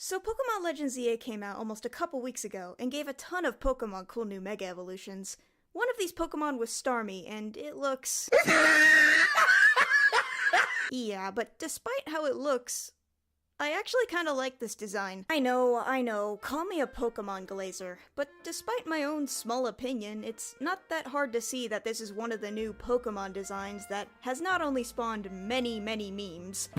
So Pokemon Legends EA came out almost a couple weeks ago and gave a ton of Pokemon cool new Mega Evolutions. One of these Pokemon was Starmie, and it looks... Yeah, but despite how it looks, I actually kinda like this design. I know, call me a Pokemon glazer, but despite my own small opinion, it's not that hard to see that this is one of the new Pokemon designs that has not only spawned many memes,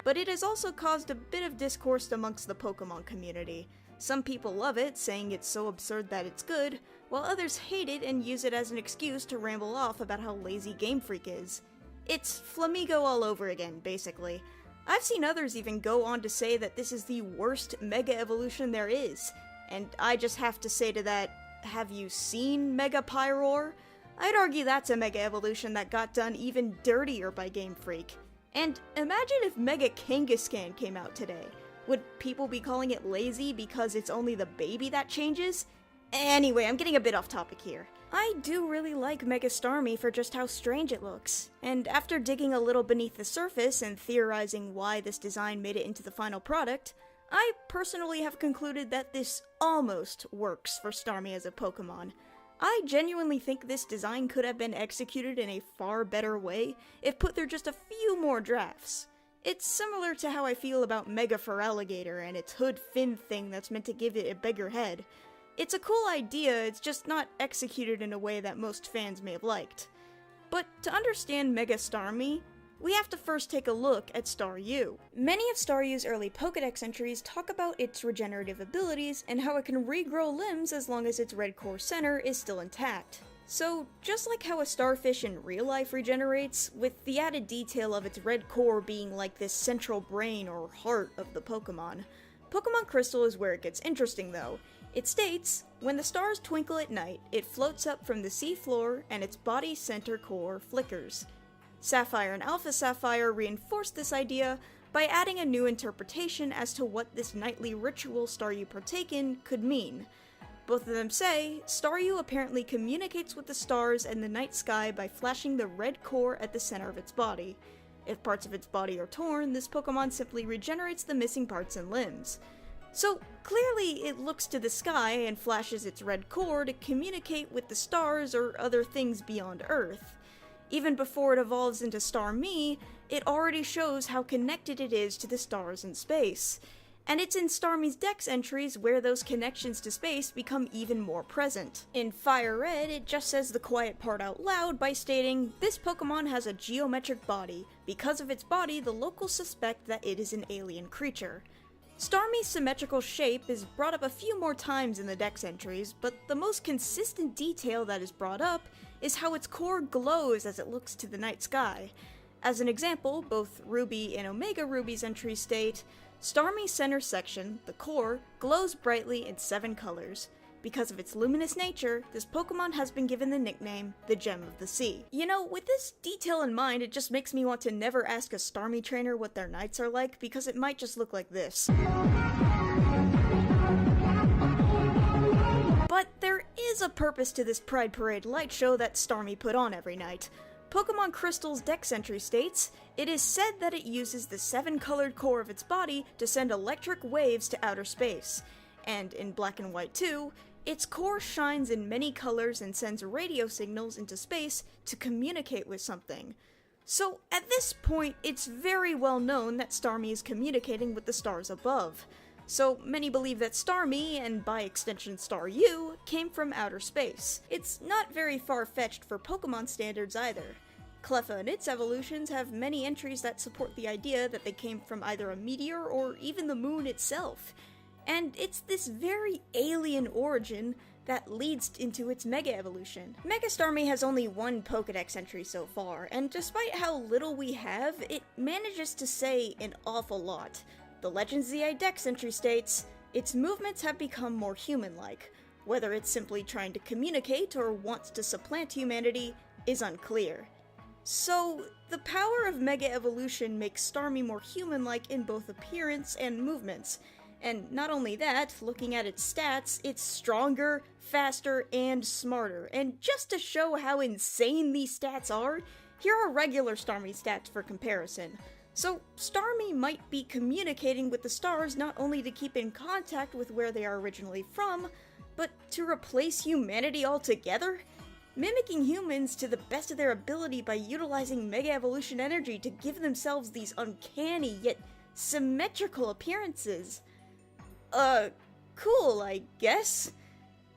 but it has also caused a bit of discourse amongst the Pokemon community. Some people love it, saying it's so absurd that it's good, while others hate it and use it as an excuse to ramble off about how lazy Game Freak is. It's Flamigo all over again, basically. I've seen others even go on to say that this is the worst Mega Evolution there is, and I just have to say to that, have you seen Mega Pyroar? I'd argue that's a Mega Evolution that got done even dirtier by Game Freak. And imagine if Mega Kangaskhan came out today. Would people be calling it lazy because it's only the baby that changes? Anyway, I'm getting a bit off topic here. I do really like Mega Starmie for just how strange it looks, and after digging a little beneath the surface and theorizing why this design made it into the final product, I personally have concluded that this almost works for Starmie as a Pokemon. I genuinely think this design could have been executed in a far better way if put through just a few more drafts. It's similar to how I feel about Mega Feraligatr and its hood fin thing that's meant to give it a bigger head. It's a cool idea, it's just not executed in a way that most fans may have liked. But to understand Mega Starmie, we have to first take a look at Staryu. Many of Staryu's early Pokédex entries talk about its regenerative abilities and how it can regrow limbs as long as its red core center is still intact. So, just like how a starfish in real life regenerates, with the added detail of its red core being like this central brain or heart of the Pokemon, Pokemon Crystal is where it gets interesting though. It states, when the stars twinkle at night, it floats up from the sea floor and its body center core flickers. Sapphire and Alpha Sapphire reinforce this idea by adding a new interpretation as to what this nightly ritual Staryu partake in could mean. Both of them say, Staryu apparently communicates with the stars and the night sky by flashing the red core at the center of its body. If parts of its body are torn, this Pokemon simply regenerates the missing parts and limbs. So, clearly it looks to the sky and flashes its red core to communicate with the stars or other things beyond Earth. Even before it evolves into Starmie, it already shows how connected it is to the stars in space. And it's in Starmie's Dex entries where those connections to space become even more present. In Fire Red, it just says the quiet part out loud by stating, this Pokemon has a geometric body. Because of its body, the locals suspect that it is an alien creature. Starmie's symmetrical shape is brought up a few more times in the Dex entries, but the most consistent detail that is brought up is how its core glows as it looks to the night sky. As an example, both Ruby and Omega Ruby's entries state, Starmie's center section, the core, glows brightly in 7 colors. Because of its luminous nature, this Pokemon has been given the nickname, the Gem of the Sea. You know, with this detail in mind, it just makes me want to never ask a Starmie trainer what their nights are like, because it might just look like this. But there is a purpose to this Pride Parade light show that Starmie put on every night. Pokemon Crystal's Dex entry states, it is said that it uses the 7-colored core of its body to send electric waves to outer space. And in Black and White 2, its core shines in many colors and sends radio signals into space to communicate with something. So at this point, it's very well known that Starmie is communicating with the stars above. So many believe that Starmie, and by extension Staryu, came from outer space. It's not very far-fetched for Pokemon standards either. Cleffa and its evolutions have many entries that support the idea that they came from either a meteor or even the moon itself. And it's this very alien origin that leads into its Mega Evolution. Mega Starmie has only one Pokédex entry so far, and despite how little we have, it manages to say an awful lot. The Legends ZI Dex entry states, its movements have become more human-like. Whether it's simply trying to communicate or wants to supplant humanity is unclear. So, the power of Mega Evolution makes Starmie more human-like in both appearance and movements. And not only that, looking at its stats, it's stronger, faster, and smarter. And just to show how insane these stats are, here are regular Starmie stats for comparison. So Starmie might be communicating with the stars not only to keep in contact with where they are originally from, but to replace humanity altogether? Mimicking humans to the best of their ability by utilizing Mega Evolution energy to give themselves these uncanny yet symmetrical appearances. Cool, I guess.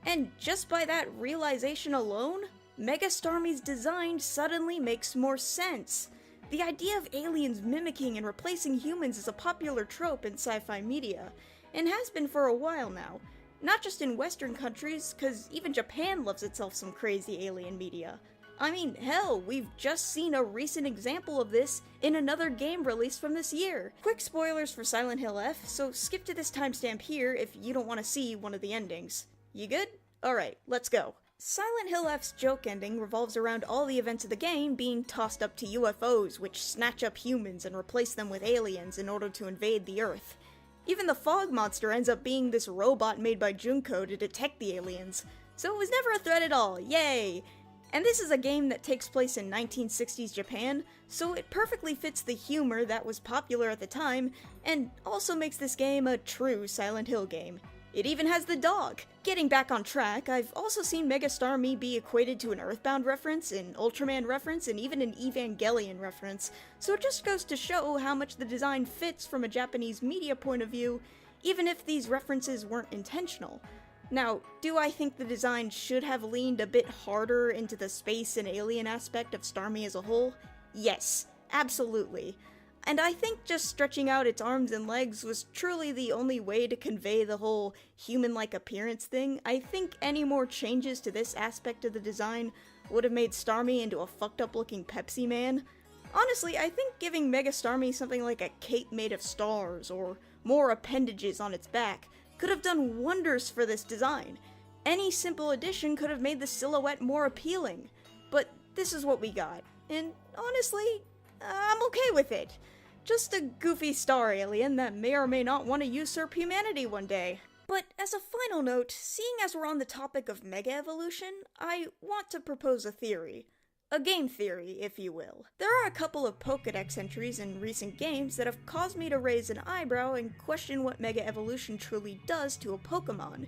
And just by that realization alone, Mega Starmie's design suddenly makes more sense. The idea of aliens mimicking and replacing humans is a popular trope in sci-fi media, and has been for a while now. Not just in Western countries, cause even Japan loves itself some crazy alien media. I mean, hell, we've just seen a recent example of this in another game released from this year. Quick spoilers for Silent Hill F, so skip to this timestamp here if you don't want to see one of the endings. You good? Alright, let's go. Silent Hill F's joke ending revolves around all the events of the game being tossed up to UFOs, which snatch up humans and replace them with aliens in order to invade the Earth. Even the fog monster ends up being this robot made by Junko to detect the aliens, so it was never a threat at all, yay! And this is a game that takes place in 1960s Japan, so it perfectly fits the humor that was popular at the time, and also makes this game a true Silent Hill game. It even has the dog! Getting back on track, I've also seen Mega Starmie be equated to an Earthbound reference, an Ultraman reference, and even an Evangelion reference, so it just goes to show how much the design fits from a Japanese media point of view, even if these references weren't intentional. Now, do I think the design should have leaned a bit harder into the space and alien aspect of Starmie as a whole? Yes, absolutely. And I think just stretching out its arms and legs was truly the only way to convey the whole human-like appearance thing. I think any more changes to this aspect of the design would have made Starmie into a fucked-up-looking Pepsi Man. Honestly, I think giving Mega Starmie something like a cape made of stars, or more appendages on its back, could have done wonders for this design. Any simple addition could have made the silhouette more appealing. But this is what we got, and honestly, I'm okay with it. Just a goofy star alien that may or may not want to usurp humanity one day. But as a final note, seeing as we're on the topic of Mega Evolution, I want to propose a theory. A game theory, if you will. There are a couple of Pokédex entries in recent games that have caused me to raise an eyebrow and question what Mega Evolution truly does to a Pokémon.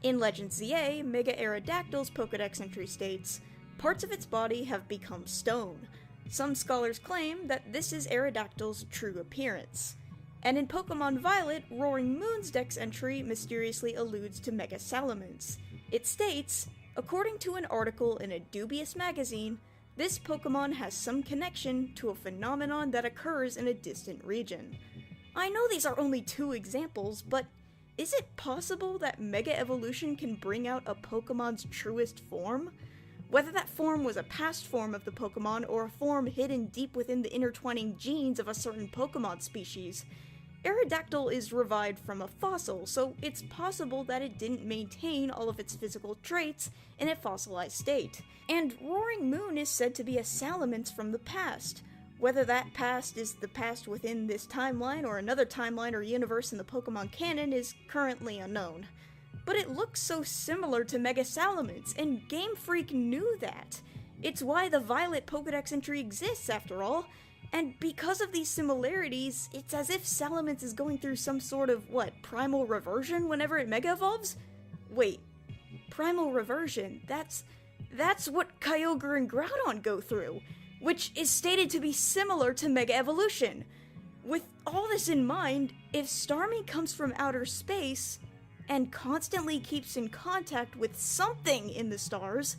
In Legends ZA, Mega Aerodactyl's Pokédex entry states, "Parts of its body have become stone." Some scholars claim that this is Aerodactyl's true appearance. And in Pokemon Violet, Roaring Moon's Dex entry mysteriously alludes to Mega Salamence. It states, according to an article in a dubious magazine, this Pokemon has some connection to a phenomenon that occurs in a distant region. I know these are only 2 examples, but is it possible that Mega Evolution can bring out a Pokemon's truest form? Whether that form was a past form of the Pokemon or a form hidden deep within the intertwining genes of a certain Pokemon species. Aerodactyl is revived from a fossil, so it's possible that it didn't maintain all of its physical traits in a fossilized state. And Roaring Moon is said to be a Salamence from the past. Whether that past is the past within this timeline or another timeline or universe in the Pokemon canon is currently unknown. But it looks so similar to Mega Salamence, and Game Freak knew that. It's why the Violet Pokédex entry exists, after all. And because of these similarities, it's as if Salamence is going through some sort of, primal reversion whenever it Mega Evolves? Wait, primal reversion, that's what Kyogre and Groudon go through, which is stated to be similar to Mega Evolution. With all this in mind, if Starmie comes from outer space, and constantly keeps in contact with something in the stars,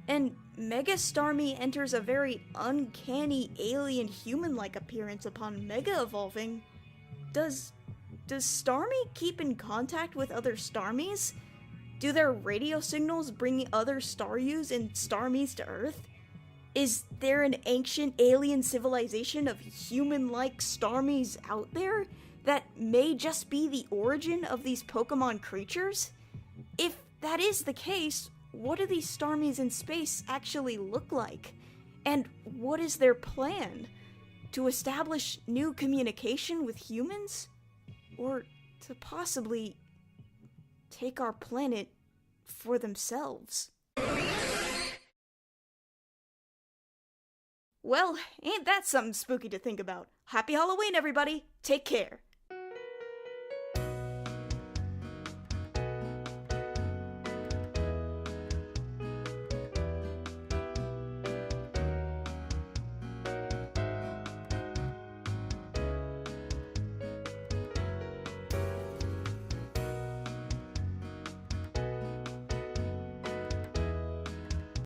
and Mega Starmie enters a very uncanny alien human-like appearance upon Mega Evolving, does Starmie keep in contact with other Starmies? Do their radio signals bring other Staryus and Starmies to Earth? Is there an ancient alien civilization of human-like Starmies out there that may just be the origin of these Pokemon creatures? If that is the case, what do these Starmies in space actually look like? And what is their plan? To establish new communication with humans? Or to possibly take our planet for themselves? Well, ain't that something spooky to think about? Happy Halloween, everybody! Take care!